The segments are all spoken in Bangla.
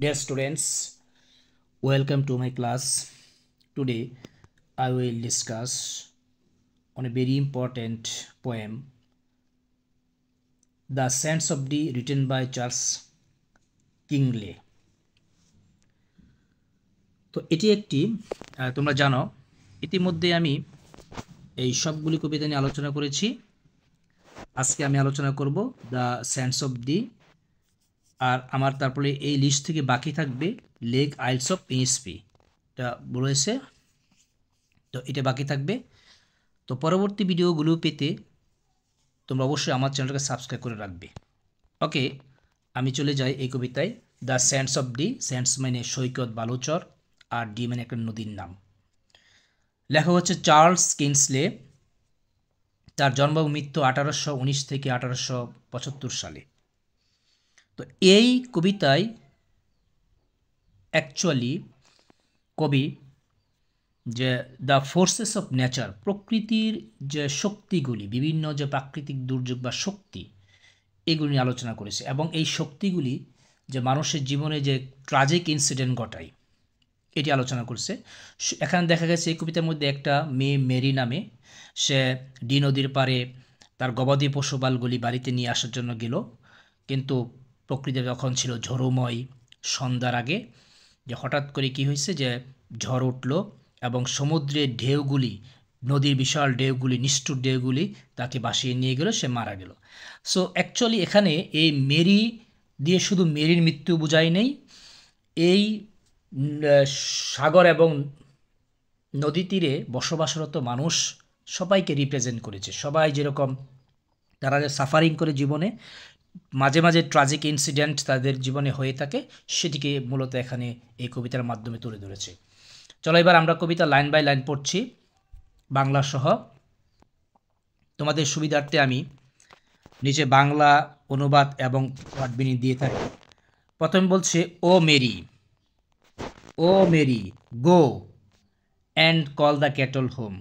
Dear students, welcome to my class. Today I will discuss on a very important poem, The Sands of Dee, written by Charles Kingsley. তো এটি একটি তোমরা জানো ইতিমধ্যে আমি এই সবগুলি কবিতা নিয়ে আলোচনা করেছি। আজকে আমি আলোচনা করব দ্য স্যান্ডস অফ দি, আর আমার তারপরে এই লিস্ট থেকে বাকি থাকবে লেক আইলস অফ ইনিসপি, এটা রয়েছে, তো এটা বাকি থাকবে। তো পরবর্তী ভিডিওগুলো পেতে তোমরা অবশ্যই আমার চ্যানেলটাকে সাবস্ক্রাইব করে রাখবে। ওকে, আমি চলে যাই এই কবিতায়। The sands of D, sands মানে সৈকত বালুচর, আর ডি মানে একটা নদীর নাম। লেখক হচ্ছে চার্লস কিংসলে। তার জন্ম মৃত্যু 1819 থেকে 1875 সালে। তো এই কবিতায় অ্যাকচুয়ালি কবি যে দ্য ফোর্সেস অফ নেচার, প্রকৃতির যে শক্তিগুলি, বিভিন্ন যে প্রাকৃতিক দুর্যোগ বা শক্তি, এগুলি নিয়ে আলোচনা করেছে, এবং এই শক্তিগুলি যে মানুষের জীবনে যে ট্রাজিক ইনসিডেন্ট ঘটায় এটি আলোচনা করছে। এখানে দেখা গেছে এই কবিতার মধ্যে একটা মেয়ে মেরি নামে, সে ডি নদীর পাড়ে তার গবাদি পশুপালগুলি বাড়িতে নিয়ে আসার জন্য গেল, কিন্তু প্রকৃতি তখন ছিল ঝড়ময়। সন্ধ্যার আগে যে হঠাৎ করে কি হয়েছে, যে ঝড় উঠল এবং সমুদ্রের ঢেউগুলি, নদীর বিশাল ঢেউগুলি, নিষ্ঠুর ঢেউগুলি তাকে ভাসিয়ে নিয়ে গেল, সে মারা গেল। সো অ্যাকচুয়ালি এখানে এই মেরি দিয়ে শুধু মেরির মৃত্যু বোঝাই নেই, এই সাগর এবং নদী তীরে বসবাসরত মানুষ সবাইকে রিপ্রেজেন্ট করেছে। সবাই যেরকম তারা যে সাফারিং করে জীবনে, মাঝে মাঝে ট্রাজিক ইনসিডেন্ট তাদের জীবনে হয়ে থাকে, সেটিকে মূলত এখানে এই কবিতার মাধ্যমে তুলে ধরেছে। চলো এবার আমরা কবিতা লাইন বাই লাইন পড়ছি, বাংলা সহ। তোমাদের সুবিধার্থে আমি নিচে বাংলা অনুবাদ এবং ওয়ার্ড মিনিং দিয়ে থাকি। প্রথমে বলছে, O Mary, O Mary go and call the cattle home.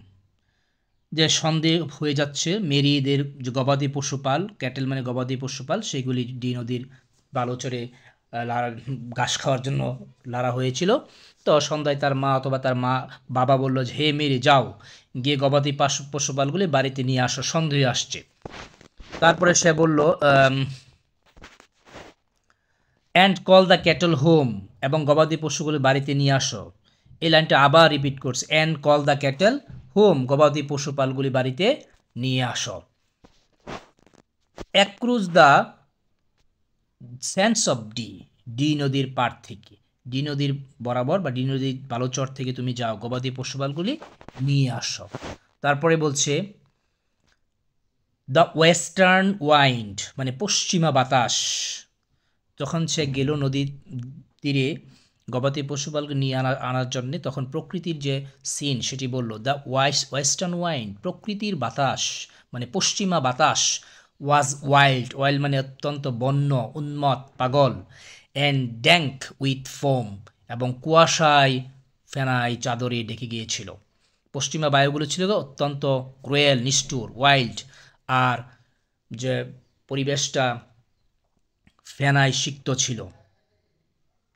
যে সন্দেহ হয়ে যাচ্ছে মেরিদের যে গবাদি পশুপাল, ক্যাটেল মানে গবাদি পশুপাল, সেগুলি ডি নদীর বালুচরে ঘাস খাওয়ার জন্য লাড়া হয়েছিল। তো সন্ধ্যায় তার মা অথবা তার বাবা বলল যে, হে মেরি যাও, গিয়ে গবাদি পশুপালগুলি বাড়িতে নিয়ে আসো, সন্দেহ আসছে। তারপরে সে বলল and call the cattle home, এবং গবাদি পশুগুলি বাড়িতে নিয়ে আসো। এই লাইনটা আবার রিপিট করছে, and call the cattle home, গবাদি পশুপালগুলি বাড়িতে নিয়ে আসো। Across the sands of Dee, Dee নদীর পাড় থেকে, ডি নদীর বরাবর বা ডি নদীর বালুচর থেকে তুমি যাও, গবাদি পশুপালগুলি নিয়ে আসো। তারপরে বলছে দ্য ওয়েস্টার্ন ওয়াইন্ড, মানে পশ্চিমা বাতাস। যখন সে গেল নদীর তীরে গবাদি পশুপালকে নিয়ে আনার জন্যে, তখন প্রকৃতির যে সিন সেটি বলল, দ্য ওয়েস্টার্ন ওয়াইন্ড, প্রকৃতির বাতাস মানে পশ্চিমা বাতাস, ওয়াজ ওয়াইল্ড, ওয়াইল্ড মানে অত্যন্ত বন্য, উন্মত্ত, পাগল, অ্যান্ড ড্যাঙ্ক উইথ ফোম, এবং কুয়াশায় ফেনায় চাদরে ঢেকে গিয়েছিল। পশ্চিমা বায়ুগুলো ছিল অত্যন্ত ক্রুয়েল, নিষ্ঠুর, ওয়াইল্ড, আর যে পরিবেশটা ফেনায় সিক্ত ছিল,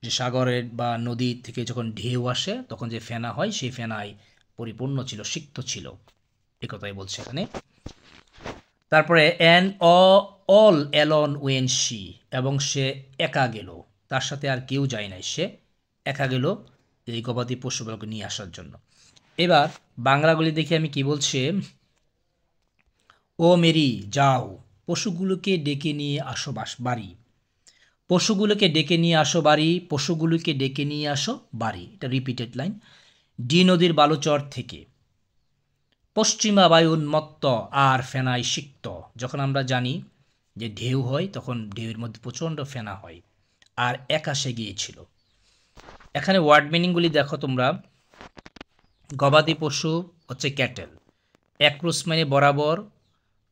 যে সাগরের বা নদী থেকে যখন ঢেউ আসে তখন যে ফেনা হয়, সেই ফেনায় পরিপূর্ণ ছিল, সিক্ত ছিল, এ কথাই বলছে এখানে। তারপরে an all alone when she, এবং সে একা গেল, তার সাথে আর কেউ যায় নাই, সে একা গেল এই গবাদি পশুগুলোকে নিয়ে আসার জন্য। এবার বাংলাগুলি দেখে আমি কি বলছে, ও মেরি যাও, পশুগুলোকে ডেকে নিয়ে আসো বাড়ি, পশুগুলোকে ডেকে নিয়ে আসো বাড়ি, পশুগুলোকে ডেকে নিয়ে আসো বাড়ি। এটা রিপিটেড লাইন। ডি নদীর বালুচর থেকে পশ্চিমা বায়ু উন্মত্ত আর ফেনায় সিক্ত। যখন আমরা জানি যে ঢেউ হয়, তখন ঢেউয়ের মধ্যে প্রচণ্ড ফেনা হয়, আর একাশে গিয়েছিল। এখানে ওয়ার্ড মিনিংগুলি দেখো তোমরা। গবাদি পশু হচ্ছে ক্যাটেল, অ্যাক্রুস মানে বরাবর,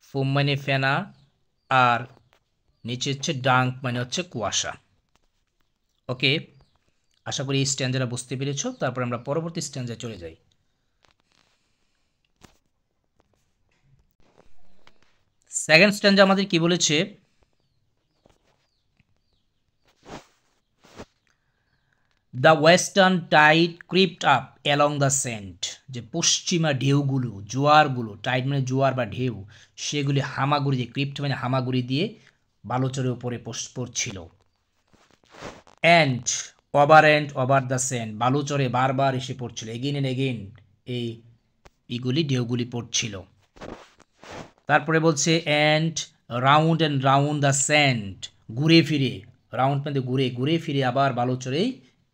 ফোম মানে ফেনা, আর নিচে হচ্ছে ডাঙ্ক মানে হচ্ছে কুয়াশা। ওকে, আশা করি এই স্ট্যান্ডারা বুঝতে পেরেছ। তারপর আমরা পরবর্তী স্ট্যান্ডায় চলে যাই। সেকেন্ড স্ট্যান্ডা আমাদের কি বলেছে, the western tide crept up along the sand, যে পশ্চিমা ঢেউগুলো, জোয়ারগুলো, টাইড মানে জোয়ার বা ঢেউ, সেগুলি হামাগুড়ি দিয়ে, ক্রিপ্ট মানে হামাগুড়ি দিয়ে বালুচরের উপরে পড়ছিল। অ্যান্ড ওভার দ্য সেন্ট, বালুচরে বারবার এসে পড়ছিল, এগেন অ্যান্ড এগেন এইগুলি ঢেউগুলি পড়ছিল। তারপরে বলছে অ্যান্ড রাউন্ড দ্য স্যান্ড, ঘুরে ফিরে, রাউন্ড মানে ঘুরে ঘুরে ফিরে আবার বালুচরেই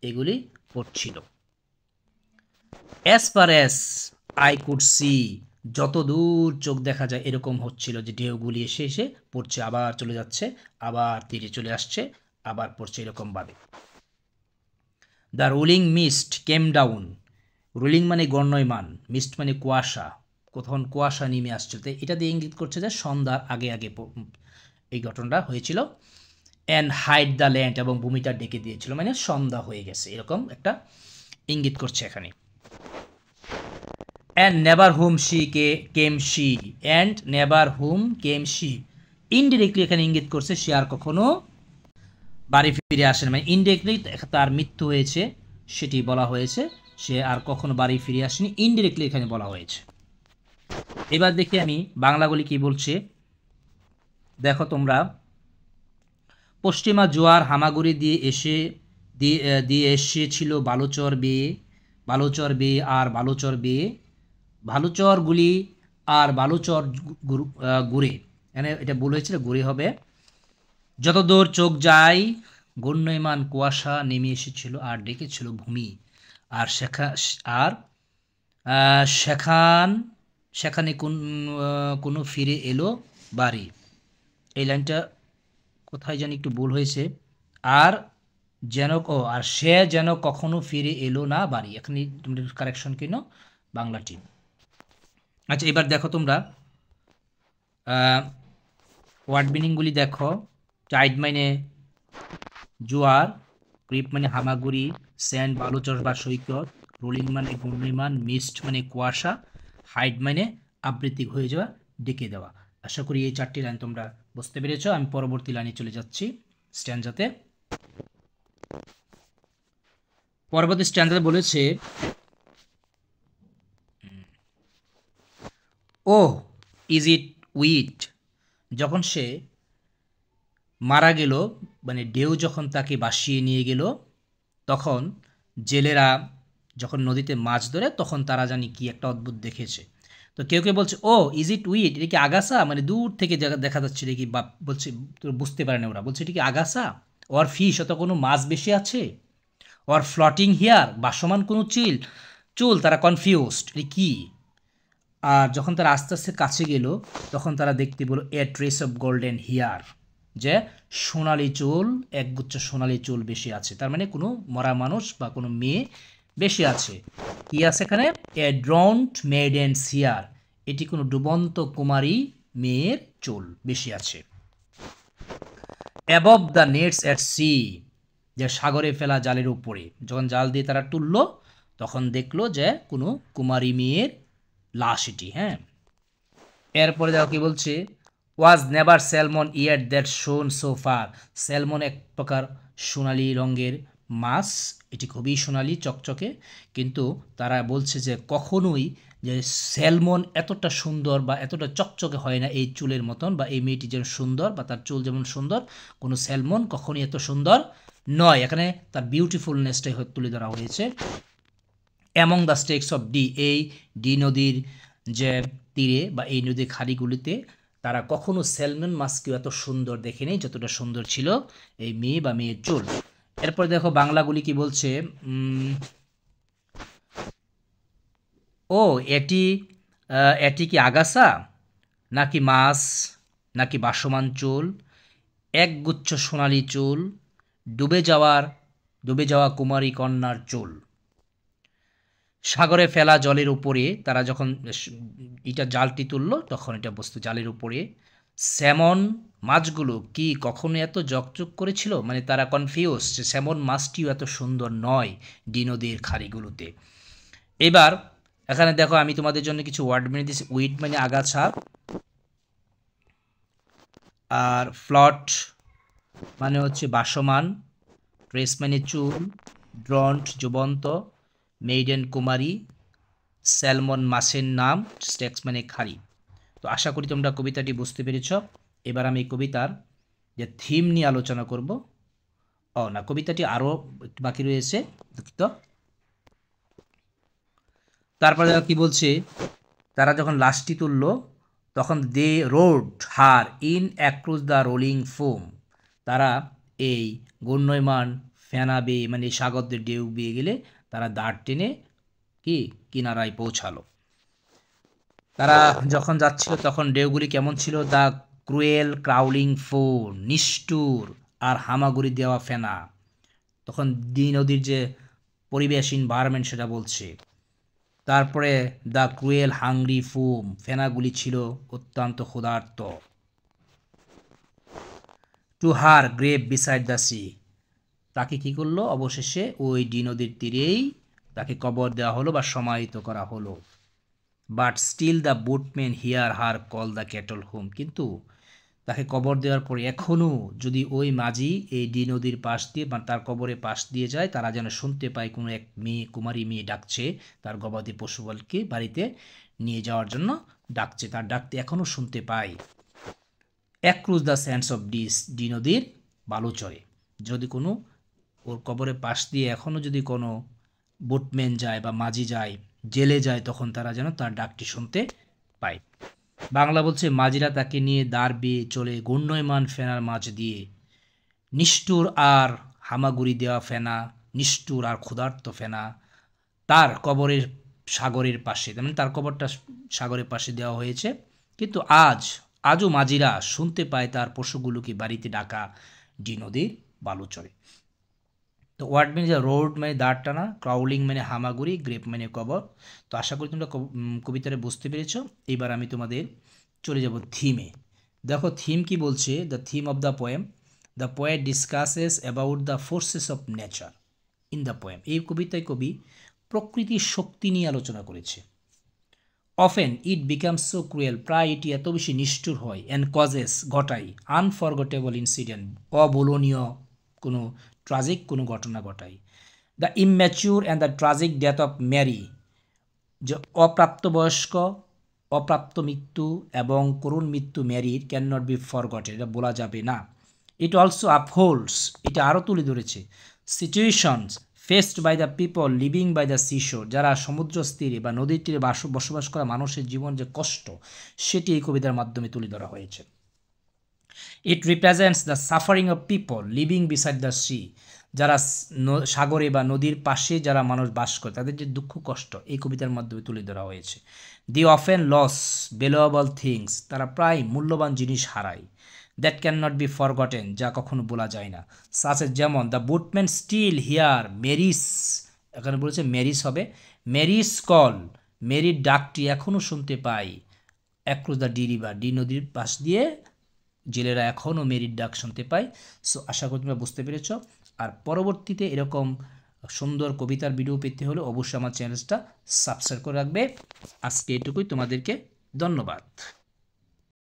এগুলি পড়ছিল। As far as I could see, যত দূর চোখ দেখা যায় এরকম হচ্ছিল যে ঢেউগুলি এসে এসে পড়ছে, আবার চলে যাচ্ছে, আবার তীরে চলে আসছে, আবার পড়ছে, এরকমভাবে। The rolling mist came down, rolling মানে গণ্যমান, মিস্ট মানে কুয়াশা, কখন কুয়াশা নেমে আসছিল, তো এটা দিয়ে ইঙ্গিত করছে যে সন্ধ্যার আগে আগে এই ঘটনাটা হয়েছিল। অ্যান্ড হাইড দ্য ল্যান্ড, এবং ভূমিটা ডেকে দিয়েছিল, মানে সন্ধ্যা হয়ে গেছে, এরকম একটা ইঙ্গিত করছে এখানে। And never hmm she came she, and never hmm came she, indirectly এখানে ইঙ্গিত করছে সে আর কখনো বাড়ি ফিরে আসেন, মানে ইনডিরেক্টলি তার মৃত্যু হয়েছে সেটি বলা হয়েছে, সে আর কখনো বাড়ি ফিরে আসেনি, ইনডিরেক্টলি এখানে বলা হয়েছে। এবার দেখি আমি বাংলাগুলি কি বলছে, দেখো তোমরা। পশ্চিমা জোয়ার হামাগুড়ি দিয়ে এসেছিল বালুচর বেয়ে, বালুচরগুলি আর বালুচর ঘুরে, এখানে এটা ভুল হয়েছিল, ঘুরে হবে। যতদূর চোখ যায় ঘূর্ণয়মান কুয়াশা নেমে এসেছিল আর ডেকেছিল ভূমি, আর সেখানে কোনো ফিরে এলো বাড়ি। এই লাইনটা কোথায় জানি একটু ভুল হয়েছে। আর সে যেন কখনো ফিরে এলো না বাড়ি, এখানে তোমরা কারেকশন কিনো বাংলাটি। আচ্ছা, এবার দেখো তোমরা ওয়ার্ড মিনিংগুলি দেখো। টাইড মানে জোয়ার, ক্রিপ মানে হামাগুড়ি, স্যান্ড বালুচর বা সৈকত, রোলিং মানে ঘূর্ণিমান, মিস্ট মানে কুয়াশা, হাইড মানে আবৃত্তি হয়ে যাওয়া, ডেকে দেওয়া। আশা করি এই 4টি লাইন তোমরা বুঝতে পেরেছ। আমি পরবর্তী লাইনে চলে যাচ্ছি স্ট্যান্ডাতে। পরবর্তী স্ট্যান্ডাতে বলেছে, ও ইজ ইট উইট, যখন সে মারা গেল, মানে ঢেউ যখন তাকে ভাসিয়ে নিয়ে গেল, তখন জেলেরা যখন নদীতে মাছ ধরে তখন তারা জানি কি একটা অদ্ভুত দেখেছে। তো কেউ কেউ বলছে, ও ইজ ইট উইট, এটা কি আগাছা, মানে দূর থেকে দেখা যাচ্ছে এটা কি, বা বলছে বুঝতে পারে না ওরা, বলছে এটা কি আগাছা, ওর ফিশ, অত কোনো মাছ বেশি আছে, ওর ফ্লটিং হিয়ার, বাসমান কোনো চুল, তারা কনফিউজড এটা কি। আর যখন তারা আস্তে আস্তে কাছে গেল তখন তারা দেখতে পেল এ ট্রেস অফ গোল্ডেন হিয়ার, যে সোনালি চুল, একগুচ্ছ সোনালি চুল বেশি আছে, তার মানে কোনো মরা মানুষ বা কোনো মেয়ে বেশি আছে। কি আছে এখানে, এ ড্রন্ট মেডেন্স হিয়ার, এটি কোনো ডুবন্ত কুমারী মেয়ের চুল বেশি আছে। Above the nets at sea, যে সাগরে ফেলা জালের উপরে, যখন জাল দিয়ে তারা তুলল তখন দেখলো যে কোনো কুমারী মেয়ের লাশ এটি। হ্যাঁ, এরপরে দেখো কি বলছে, was never salmon yet that শোন সো ফার, স্যালমন এক প্রকার সোনালি রঙের মাছ, এটি খুবই সোনালি চকচকে, কিন্তু তারা বলছে যে কখনোই যে স্যালমন এতটা সুন্দর বা এতটা চকচকে হয় না এই চুলের মতন, বা এই মেয়েটি যেমন সুন্দর বা তার চুল যেমন সুন্দর, কোনো স্যালমন কখনোই এত সুন্দর নয়। এখানে তার বিউটিফুলনেসটাই তুলে ধরা হয়েছে। Among the stakes of D, এই ডি নদীর যে তীরে বা এই নদীর খাড়িগুলিতে তারা কখনো স্যালমন মাছকেও এত সুন্দর দেখেনি যতটা সুন্দর ছিল এই মেয়ে বা মেয়ের চুল। এরপর দেখো বাংলাগুলি কি বলছে, ও এটি কি আগাছা নাকি মাছ নাকি বাসমান চুল, একগুচ্ছ সোনালি চুল, ডুবে যাওয়া কুমারী কন্যার চুল। সাগরে ফেলা জলের উপরে তারা যখন এটা জালটি তুললো তখন এটা বস্তু জালের উপরে। স্যামন মাছগুলো কি কখনো এত জকজক করেছিল, মানে তারা কনফিউজ যে স্যামন মাছটিও এত সুন্দর নয় ডি নদীর খাড়িগুলোতে। এবার এখানে দেখো আমি তোমাদের জন্য কিছু ওয়ার্ড মেনে দিয়েছি। উইড মানে আগাছা, আর ফ্লট মানে হচ্ছে বাসমান, ট্রেস মানে চুল, ড্রন্ট জীবন্ত, মেইডেন কুমারী, স্যালমন মাছের নাম, স্টেক্স মানে খারি। তো আশা করি তোমরা কবিতাটি বুঝতে পেরেছ। এবার আমি কবিতার যে থিম নিয়ে আলোচনা করব। না, কবিতাটি আরও একটু বাকি রয়েছে, দুঃখিত। তারপরে কি বলছে, তারা যখন লাশটি তুলল তখন they rowed her in across the rolling foam, তারা এই ঘূর্ণয়মান ফেনা বেয়ে মানে সাগরদের ঢেউ বেয়ে গেলে তারা দাঁড় টেনে কি কিনারায় পৌঁছালো। তারা যখন যাচ্ছিল তখন ঢেউগুলি কেমন ছিল? দ্য ক্রুয়েল ক্রাউলিং ফোম, নিষ্ঠুর আর হামাগুড়ি দেওয়া ফেনা। তখন নদীর যে পরিবেশ এনভায়রনমেন্ট সেটা বলছে। তারপরে দ্য ক্রুয়েল হাংরি ফোম, ফেনাগুলি ছিল অত্যন্ত ক্ষুধার্ত। To her grave beside the sea, তাকে কি করলো? অবশেষে ওই নদীর তীরেই তাকে কবর দেওয়া হলো বা সমাহিত করা হলো। But still the boatmen hear her call the cattle home, কিন্তু তাকে কবর দেওয়ার পরে এখনও যদি ওই মাঝি এই নদীর পাশ দিয়ে বা তার কবরের পাশ দিয়ে যায়, তারা যেন শুনতে পায় কোনো এক মেয়ে, কুমারী মেয়ে ডাকছে তার গবাদি পশুবলকে বাড়িতে নিয়ে যাওয়ার জন্য ডাকছে, তার ডাকতে এখনও শুনতে পায়। অ্যাক্রস দ্য স্যান্ডস অফ নদীর বালুচরে, যদি কোনো ওর কবরের পাশ দিয়ে এখনও যদি কোনো বোটম্যান যায় বা মাঝি যায়, জেলে যায়, তখন তারা যেন তার ডাকটি শুনতে পায়। বাংলা বলছে, মাঝিরা তাকে নিয়ে দাঁড় বেয়ে চলে ঘূর্ণয়মান ফেনার মাঝ দিয়ে, নিষ্ঠুর আর হামাগুড়ি দেওয়া ফেনা, নিষ্ঠুর আর ক্ষুধার্ত ফেনা তার কবরের সাগরের পাশে, মানে তার কবরটা সাগরের পাশে দেওয়া হয়েছে। কিন্তু আজও মাঝিরা শুনতে পায় তার পশুগুলোকে বাড়িতে ডাকা নদীর বালুচরে। তো ওয়ার্ড মানে যে রোড মানে দাঁড় টানা, ক্রাউলিং মানে হামাগুড়ি, গ্রেপ মানে কবর। তো আশা করি তোমরা কবিতাটা বুঝতে পেরেছ। এবার আমি তোমাদের চলে যাব থিমে। দেখো থিম কি বলছে, the theme of the poem, the poet discusses about the forces of nature in the poem. এই কবিতায় কবি প্রকৃতির শক্তি নিয়ে আলোচনা করেছে। Often it becomes so cruel, প্রায় এটি এত বেশি নিষ্ঠুর হয়, অ্যান্ড কজেস ঘটায়, আনফরগটেবল ইনসিডেন্ট, অবলনীয় কোনো ট্রাজিক কোনো ঘটনা ঘটায়। The immature and the tragic death of Mary, যে অপ্রাপ্তবয়স্ক, অপ্রাপ্ত মৃত্যু এবং করুণ মৃত্যু ম্যারির ক্যান নট বি ফরগটেন, এটা বলা যাবে না। ইট অলসো আপহোল্ডস, এটা আরও তুলে ধরেছে situations faced by the people living by the seashore, যারা সমুদ্র তীরে বা নদীর তীরে বসবাস করা মানুষের জীবন যে কষ্ট, সেটি এই কবিতার মাধ্যমে তুলে ধরা হয়েছে। ইট represents the suffering of people living beside the sea, যারা সাগরে বা নদীর পাশে যারা মানুষ বাস করে তাদের যে দুঃখ কষ্ট এই কবিতার মাধ্যমে তুলে ধরা হয়েছে। The often lose valuable things, তারা প্রায় মূল্যবান জিনিস হারায়। That can not be forgotten, যা কখনো বলা যায় না। সাচেস যেমন the boatman still hear Mary's, এখানে বলেছে মেরিস হবে, মেরিস কল, মেরির ডাকটি এখনও শুনতে পাই। অ্যাক্রস দ্য রিভার, নদীর পাশ দিয়ে জেলেরা এখনও মেরির ডাক শুনতে পায়। সো আশা করি তোমরা বুঝতে পেরেছ। আর পরবর্তীতে এরকম সুন্দর কবিতার ভিডিও পেতে হলে অবশ্যই আমার চ্যানেলটা সাবস্ক্রাইব করে রাখবে। আজকে এটুকুই, তোমাদেরকে ধন্যবাদ।